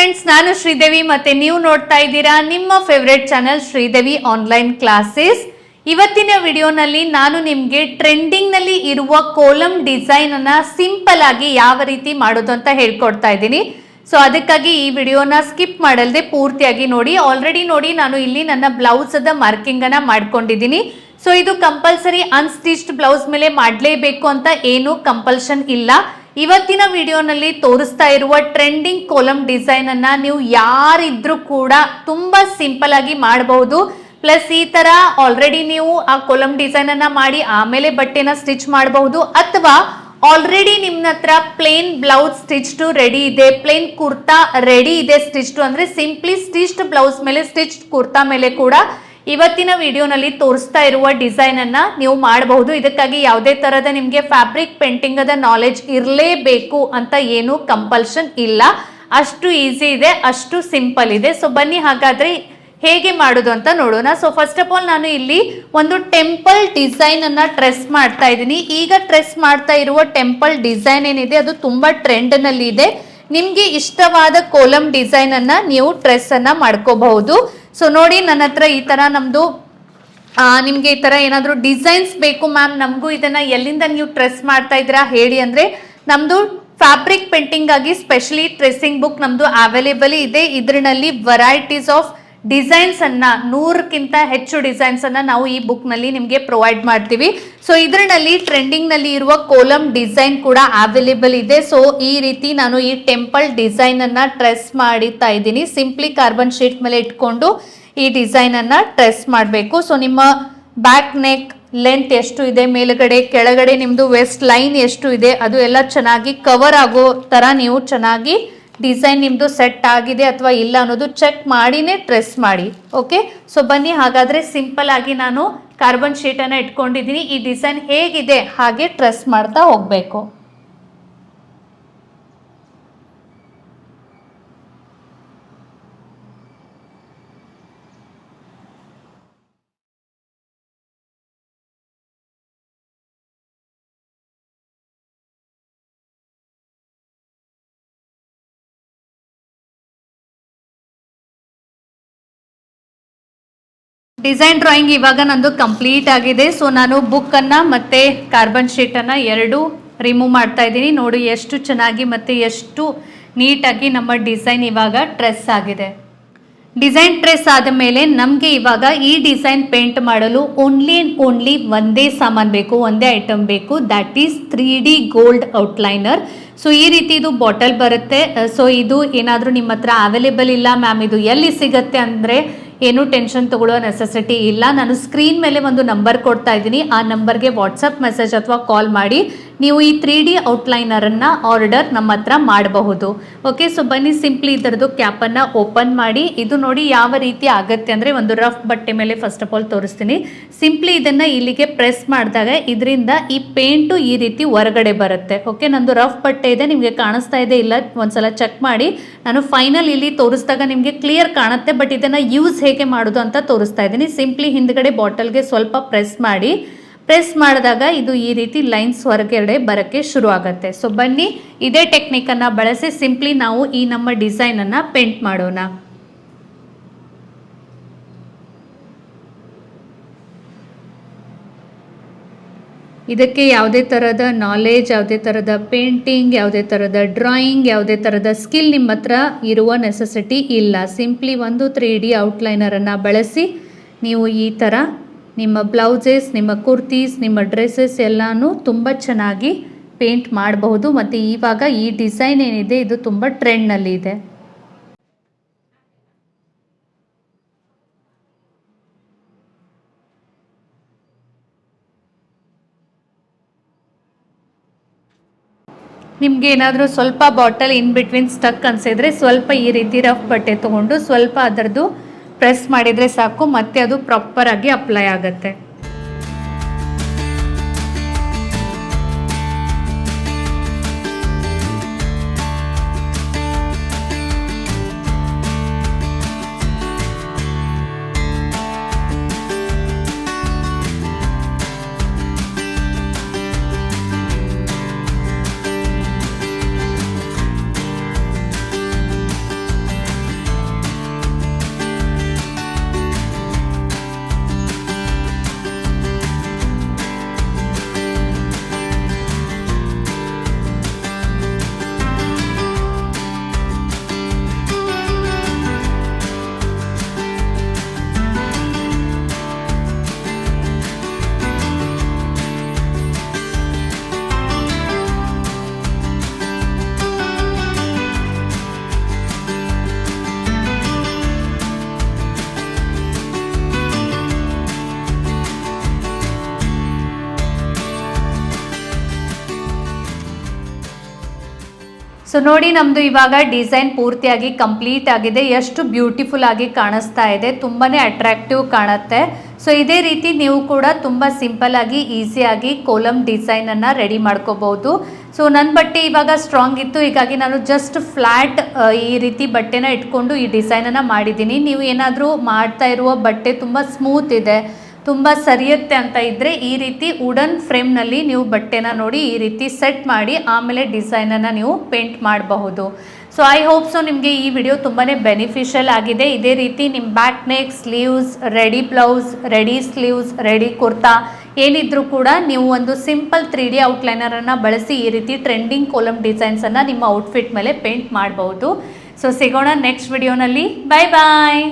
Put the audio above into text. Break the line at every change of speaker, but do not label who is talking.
Friends, ನಾನು ಶ್ರೀದೇವಿ ಮತ್ತೆ ನೀವು ನೋಡ್ತಾ ಇದ್ದೀರಾ ನಿಮ್ಮ favourite channel Sridevi online classes. ಇವತ್ತಿನ ವಿಡಿಯೋನಲ್ಲಿ ನಾನು ನಿಮಗೆ ಟ್ರೆಂಡಿಂಗ್ ನಲ್ಲಿ ಇರುವ ಕೋಲಮ್ ಡಿಸೈನ್ ಅನ್ನ ಸಿಂಪಲ್ ಆಗಿ ಯಾವ ರೀತಿ ಮಾಡೋದು ಅಂತ ಹೇಳ್ಕೊಡ್ತಾ ಇದ್ದೀನಿ. ಸೊ ಅದಕ್ಕಾಗಿ ಈ ವಿಡಿಯೋನ ಸ್ಕಿಪ್ ಮಾಡಲ್ದೆ ಪೂರ್ತಿಯಾಗಿ ನೋಡಿ. ಆಲ್ರೆಡಿ ನೋಡಿ ನಾನು ಇಲ್ಲಿ ನನ್ನ ಬ್ಲೌಸ್ ಅದ ಮಾರ್ಕಿಂಗ್ ಅನ್ನ ಮಾಡ್ಕೊಂಡಿದ್ದೀನಿ. ಸೊ ಇದು ಕಂಪಲ್ಸರಿ ಅನ್ಸ್ಟಿಚ್ಡ್ ಬ್ಲೌಸ್ ಮೇಲೆ ಮಾಡಲೇಬೇಕು ಅಂತ ಏನು ಕಂಪಲ್ಷನ್ ಇಲ್ಲ. ಇವತ್ತಿನ ವಿಡಿಯೋನಲ್ಲಿ ತೋರಿಸ್ತಾ ಇರುವ ಟ್ರೆಂಡಿಂಗ್ ಕೋಲಮ್ ಡಿಸೈನ್ ಅನ್ನ ನೀವು ಯಾರಿದ್ರೂ ಕೂಡ ತುಂಬಾ ಸಿಂಪಲ್ ಆಗಿ ಮಾಡಬಹುದು. ಪ್ಲಸ್ ಈ ತರ ಆಲ್ರೆಡಿ ನೀವು ಆ ಕೋಲಮ್ ಡಿಸೈನ್ ಅನ್ನ ಮಾಡಿ ಆಮೇಲೆ ಬಟ್ಟೆನ ಸ್ಟಿಚ್ ಮಾಡಬಹುದು, ಅಥವಾ ಆಲ್ರೆಡಿ ನಿಮ್ಮ ಹತ್ರ ಪ್ಲೇನ್ ಬ್ಲೌಸ್ ಸ್ಟಿಚ್ಡ್ ರೆಡಿ ಇದೆ, ಪ್ಲೇನ್ ಕುರ್ತಾ ರೆಡಿ ಇದೆ ಸ್ಟಿಚ್ಡ್ ಅಂದ್ರೆ ಸಿಂಪ್ಲಿ ಸ್ಟಿಚ್ಡ್ ಬ್ಲೌಸ್ ಮೇಲೆ ಸ್ಟಿಚ್ಡ್ ಕುರ್ತಾ ಮೇಲೆ ಕೂಡ ಇವತ್ತಿನ ವಿಡಿಯೋನಲ್ಲಿ ತೋರಿಸ್ತಾ ಇರುವ ಡಿಸೈನ್ ಅನ್ನ ನೀವು ಮಾಡಬಹುದು. ಇದಕ್ಕಾಗಿ ಯಾವುದೇ ತರಹದ ನಿಮಗೆ ಫ್ಯಾಬ್ರಿಕ್ ಪೇಂಟಿಂಗ್ ಅದ ನಾಲೆಜ್ ಇರಲೇಬೇಕು ಅಂತ ಏನು ಕಂಪಲ್ಷನ್ ಇಲ್ಲ. ಅಷ್ಟು ಈಸಿ ಇದೆ, ಅಷ್ಟು ಸಿಂಪಲ್ ಇದೆ. ಸೊ ಬನ್ನಿ ಹಾಗಾದ್ರೆ ಹೇಗೆ ಮಾಡೋದು ಅಂತ ನೋಡೋಣ. ಸೊ ಫಸ್ಟ್ ಆಫ್ ಆಲ್ ನಾನು ಇಲ್ಲಿ ಒಂದು ಟೆಂಪಲ್ ಡಿಸೈನ್ ಅನ್ನ ಟ್ರೆಸ್ ಮಾಡ್ತಾ ಇದ್ದೀನಿ. ಈಗ ಟ್ರೆಸ್ ಮಾಡ್ತಾ ಇರುವ ಟೆಂಪಲ್ ಡಿಸೈನ್ ಏನಿದೆ ಅದು ತುಂಬಾ ಟ್ರೆಂಡ್ ನಲ್ಲಿ ಇದೆ. ನಿಮ್ಗೆ ಇಷ್ಟವಾದ ಕೋಲಮ್ ಡಿಸೈನ್ ಅನ್ನ ನೀವು ಟ್ರೆಸ್ ಅನ್ನ ಮಾಡ್ಕೋಬಹುದು. ಸೊ ನೋಡಿ, ನನ್ನ ಹತ್ರ ಈ ತರ ನಮ್ದು ನಿಮ್ಗೆ ಈ ತರ ಏನಾದ್ರು ಡಿಸೈನ್ಸ್ ಬೇಕು ಮ್ಯಾಮ್, ನಮಗೂ ಇದನ್ನ ಎಲ್ಲಿಂದ ನೀವು ಟ್ರೆಸ್ ಮಾಡ್ತಾ ಇದ್ದೀರಾ ಹೇಳಿ ಅಂದ್ರೆ ನಮ್ದು ಫ್ಯಾಬ್ರಿಕ್ ಪೇಂಟಿಂಗ್ ಆಗಿ ಸ್ಪೆಷಲಿ ಟ್ರೆಸ್ಸಿಂಗ್ ಬುಕ್ ನಮ್ದು ಅವೈಲೇಬಲ್ ಇದೆ. ಇದರಲ್ಲಿ ವೆರೈಟೀಸ್ ಆಫ್ ಡಿಸೈನ್ಸ್ ಅನ್ನ 100ಕ್ಕಿಂತ ಹೆಚ್ಚು ಡಿಸೈನ್ಸ್ ಅನ್ನ ನಾವು ಈ ಬುಕ್ ನಲ್ಲಿ ನಿಮ್ಗೆ ಪ್ರೊವೈಡ್ ಮಾಡ್ತೀವಿ. ಸೊ ಇದರಲ್ಲಿ ಟ್ರೆಂಡಿಂಗ್ ನಲ್ಲಿ ಇರುವ ಕೋಲಮ್ ಡಿಸೈನ್ ಕೂಡ ಅವೈಲೇಬಲ್ ಇದೆ. ಸೊ ಈ ರೀತಿ ನಾನು ಈ ಟೆಂಪಲ್ ಡಿಸೈನ್ ಅನ್ನ ಟ್ರೆಸ್ ಮಾಡ್ತಾ ಇದ್ದೀನಿ. ಸಿಂಪ್ಲಿ ಕಾರ್ಬನ್ ಶೀಟ್ ಮೇಲೆ ಇಟ್ಕೊಂಡು ಈ ಡಿಸೈನ್ ಅನ್ನ ಟ್ರೆಸ್ ಮಾಡಬೇಕು. ಸೊ ನಿಮ್ಮ ಬ್ಯಾಕ್ ನೆಕ್ ಲೆಂತ್ ಎಷ್ಟು ಇದೆ, ಮೇಲ್ಗಡೆ ಕೆಳಗಡೆ ನಿಮ್ದು ವೆಸ್ಟ್ ಲೈನ್ ಎಷ್ಟು ಇದೆ, ಅದು ಎಲ್ಲ ಚೆನ್ನಾಗಿ ಕವರ್ ಆಗೋ ತರ ನೀವು ಚೆನ್ನಾಗಿ ಡಿಸೈನ್ ನಿಮ್ದು ಸೆಟ್ ಆಗಿದೆ ಅಥವಾ ಇಲ್ಲ ಅನ್ನೋದು ಚೆಕ್ ಮಾಡಿನೇ ಟ್ರೆಸ್ ಮಾಡಿ. ಓಕೆ, ಸೊ ಬನ್ನಿ ಹಾಗಾದ್ರೆ ಸಿಂಪಲ್ ಆಗಿ ನಾನು ಕಾರ್ಬನ್ ಶೀಟ್ ಅನ್ನ ಇಟ್ಕೊಂಡಿದ್ದೀನಿ. ಈ ಡಿಸೈನ್ ಹೇಗಿದೆ ಹಾಗೆ ಟ್ರೆಸ್ ಮಾಡ್ತಾ ಹೋಗ್ಬೇಕು. ಡಿಸೈನ್ ಡ್ರಾಯಿಂಗ್ ಇವಾಗ ನಂದು ಕಂಪ್ಲೀಟ್ ಆಗಿದೆ. ಸೊ ನಾನು ಬುಕ್ ಅನ್ನ ಮತ್ತೆ ಕಾರ್ಬನ್ ಶೀಟ್ ಅನ್ನ ಎರಡು ರಿಮೂವ್ ಮಾಡ್ತಾ ಇದ್ದೀನಿ. ನೋಡಿ ಎಷ್ಟು ಚೆನ್ನಾಗಿ ಮತ್ತೆ ಎಷ್ಟು ನೀಟಾಗಿ ನಮ್ಮ ಡಿಸೈನ್ ಇವಾಗ ಟ್ರೆಸ್ ಆಗಿದೆ. ಡಿಸೈನ್ ಟ್ರೆಸ್ ಆದ ಮೇಲೆ ನಮಗೆ ಇವಾಗ ಈ ಡಿಸೈನ್ ಪೇಂಟ್ ಮಾಡಲು ಓನ್ಲಿ ಒಂದೇ ಸಾಮಾನು ಬೇಕು, ಒಂದೇ ಐಟಮ್ ಬೇಕು. That is 3D gold outliner. So ಈ ರೀತಿ ಇದು ಬಾಟಲ್ ಬರುತ್ತೆ. ಸೊ ಇದು ಏನಾದರೂ ನಿಮ್ಮ ಹತ್ರ ಅವೈಲೇಬಲ್ ಇಲ್ಲ ಮ್ಯಾಮ್, ಇದು ಎಲ್ಲಿ ಸಿಗತ್ತೆ ಅಂದರೆ ಏನು ಟೆನ್ಷನ್ ತಗೊಳ್ಳೋ ನೆಸೆಸಿಟಿ ಇಲ್ಲ. ನಾನು ಸ್ಕ್ರೀನ್ ಮೇಲೆ ಒಂದು ನಂಬರ್ ಕೊಡ್ತಾ ಇದ್ದೀನಿ. ಆ ನಂಬರ್ಗೆ ವಾಟ್ಸಪ್ ಮೆಸೇಜ್ ಅಥವಾ ಕಾಲ್ ಮಾಡಿ ನೀವು ಈ 3D ಔಟ್ಲೈನರನ್ನು ಆರ್ಡರ್ ನಮ್ಮ ಹತ್ರ ಮಾಡಬಹುದು. ಓಕೆ, ಸೊ ಬನ್ನಿ ಸಿಂಪ್ಲಿ ಇದರದ್ದು ಕ್ಯಾಪನ್ನು ಓಪನ್ ಮಾಡಿ. ಇದು ನೋಡಿ ಯಾವ ರೀತಿ ಆಗುತ್ತೆ ಅಂದರೆ ಒಂದು ರಫ್ ಬಟ್ಟೆ ಮೇಲೆ ಫಸ್ಟ್ ಆಫ್ ಆಲ್ ತೋರಿಸ್ತೀನಿ. ಸಿಂಪ್ಲಿ ಇದನ್ನು ಇಲ್ಲಿಗೆ ಪ್ರೆಸ್ ಮಾಡಿದಾಗ ಇದರಿಂದ ಈ ಪೇಂಟು ಈ ರೀತಿ ಹೊರಗಡೆ ಬರುತ್ತೆ. ಓಕೆ, ನಂದು ರಫ್ ಬಟ್ಟೆ ಇದೆ, ನಿಮಗೆ ಕಾಣಿಸ್ತಾ ಇದೆ ಇಲ್ಲ ಒಂದ್ಸಲ ಚೆಕ್ ಮಾಡಿ. ನಾನು ಫೈನಲ್ ಇಲ್ಲಿ ತೋರಿಸಿದಾಗ ನಿಮಗೆ ಕ್ಲಿಯರ್ ಕಾಣುತ್ತೆ, ಬಟ್ ಇದನ್ನು ಯೂಸ್ ಹೇಗೆ ಮಾಡೋದು ಅಂತ ತೋರಿಸ್ತಾ ಇದ್ದೀನಿ. ಸಿಂಪ್ಲಿ ಹಿಂದ್ಗಡೆ ಬಾಟಲ್ಗೆ ಸ್ವಲ್ಪ ಪ್ರೆಸ್ ಮಾಡಿ. ಪ್ರೆಸ್ ಮಾಡಿದಾಗ ಇದು ಈ ರೀತಿ ಲೈನ್ಸ್ ಹೊರಗಡೆ ಬರೋಕ್ಕೆ ಶುರು ಆಗುತ್ತೆ. ಸೊ ಬನ್ನಿ ಇದೇ ಟೆಕ್ನಿಕನ್ನು ಬಳಸಿ ಸಿಂಪ್ಲಿ ನಾವು ಈ ನಮ್ಮ ಡಿಸೈನನ್ನು ಪೇಂಟ್ ಮಾಡೋಣ. ಇದಕ್ಕೆ ಯಾವುದೇ ಥರದ ನಾಲೆಜ್, ಯಾವುದೇ ಥರದ ಪೇಂಟಿಂಗ್, ಯಾವುದೇ ಥರದ ಡ್ರಾಯಿಂಗ್, ಯಾವುದೇ ಥರದ ಸ್ಕಿಲ್ ನಿಮ್ಮ ಹತ್ರ ಇರುವ ನೆಸೆಸಿಟಿ ಇಲ್ಲ. ಸಿಂಪ್ಲಿ ಒಂದು 3D ಔಟ್ಲೈನರನ್ನು ಬಳಸಿ ನೀವು ಈ ಥರ ನಿಮ್ಮ ಬ್ಲೌಸಸ್, ನಿಮ್ಮ ಕುರ್ತೀಸ್, ನಿಮ್ಮ ಡ್ರೆಸ್ಸಸ್ ಎಲ್ಲನೂ ತುಂಬ ಚೆನ್ನಾಗಿ ಪೇಂಟ್ ಮಾಡಬಹುದು. ಮತ್ತು ಇವಾಗ ಈ ಡಿಸೈನ್ ಏನಿದೆ ಇದು ತುಂಬ ಟ್ರೆಂಡ್ನಲ್ಲಿ ಇದೆ. ನಿಮ್ಗೆ ಏನಾದರೂ ಸ್ವಲ್ಪ ಬಾಟಲ್ ಇನ್ ಬಿಟ್ವೀನ್ ಸ್ಟಕ್ ಅನ್ಸಿದ್ರೆ ಸ್ವಲ್ಪ ಈ ರೀತಿ ರಫ್ ಬಟ್ಟೆ ತೊಗೊಂಡು ಸ್ವಲ್ಪ ಅದರದ್ದು ಪ್ರೆಸ್ ಮಾಡಿದರೆ ಸಾಕು, ಮತ್ತೆ ಅದು ಪ್ರಾಪರ್ ಆಗಿ ಅಪ್ಲೈ ಆಗುತ್ತೆ. ಸೊ ನೋಡಿ ನಮ್ಮದು ಇವಾಗ ಡಿಸೈನ್ ಪೂರ್ತಿಯಾಗಿ ಕಂಪ್ಲೀಟ್ ಆಗಿದೆ. ಎಷ್ಟು ಬ್ಯೂಟಿಫುಲ್ ಆಗಿ ಕಾಣಿಸ್ತಾ ಇದೆ, ತುಂಬಾ ಅಟ್ರಾಕ್ಟಿವ್ ಕಾಣುತ್ತೆ. ಸೊ ಇದೇ ರೀತಿ ನೀವು ಕೂಡ ತುಂಬ ಸಿಂಪಲ್ ಆಗಿ ಈಸಿಯಾಗಿ ಕೋಲಮ್ ಡಿಸೈನನ್ನು ರೆಡಿ ಮಾಡ್ಕೋಬಹುದು. ಸೊ ನನ್ನ ಬಟ್ಟೆ ಇವಾಗ ಸ್ಟ್ರಾಂಗ್ ಇತ್ತು, ಹೀಗಾಗಿ ನಾನು ಜಸ್ಟ್ ಫ್ಲ್ಯಾಟ್ ಈ ರೀತಿ ಬಟ್ಟೆನ ಇಟ್ಕೊಂಡು ಈ ಡಿಸೈನನ್ನು ಮಾಡಿದ್ದೀನಿ. ನೀವು ಏನಾದರೂ ಮಾಡ್ತಾ ಇರುವ ಬಟ್ಟೆ ತುಂಬ ಸ್ಮೂತ್ ಇದೆ, ತುಂಬ ಸರಿಯುತ್ತೆ ಅಂತ ಇದ್ದರೆ ಈ ರೀತಿ ವುಡನ್ ಫ್ರೇಮ್ನಲ್ಲಿ ನೀವು ಬಟ್ಟೆನ ನೋಡಿ ಈ ರೀತಿ ಸೆಟ್ ಮಾಡಿ ಆಮೇಲೆ ಡಿಸೈನನ್ನು ನೀವು ಪೇಂಟ್ ಮಾಡಬಹುದು. ಸೊ ಐ ಹೋಪ್ ಸೊ ನಿಮಗೆ ಈ ವಿಡಿಯೋ ತುಂಬಾ ಬೆನಿಫಿಷಿಯಲ್ ಆಗಿದೆ. ಇದೇ ರೀತಿ ನಿಮ್ಮ back neck, sleeves, ready blouse, ready sleeves, ready kurta ಏನಿದ್ರೂ ಕೂಡ ನೀವು ಒಂದು ಸಿಂಪಲ್ 3D ಔಟ್ಲೈನರನ್ನು ಬಳಸಿ ಈ ರೀತಿ ಟ್ರೆಂಡಿಂಗ್ ಕೋಲಮ್ ಡಿಸೈನ್ಸನ್ನು ನಿಮ್ಮ ಔಟ್ಫಿಟ್ ಮೇಲೆ ಪೇಂಟ್ ಮಾಡಬಹುದು. ಸೊ ಸಿಗೋಣ ನೆಕ್ಸ್ಟ್ ವಿಡಿಯೋನಲ್ಲಿ. ಬಾಯ್ ಬಾಯ್.